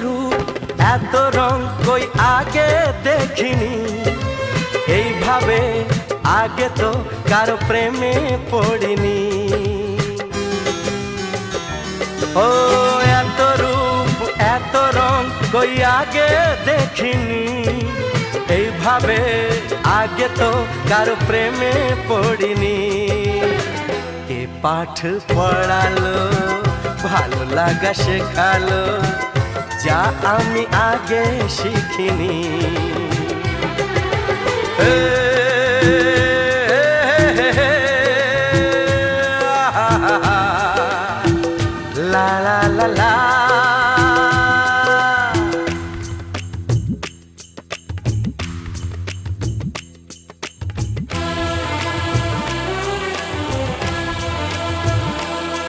রূপ এত রং কই আগে দেখিনি, এইভাবে আগে তো কারো প্রেমে পড়িনি। ও এত রূপ এত রং কই আগে দেখিনি, এইভাবে আগে তো কারো প্রেমে পড়িনি। কে পাঠ পড়ালো ভালো লাগা শেখালো, যা আমি আগে শিখিনি। লা লা লা লা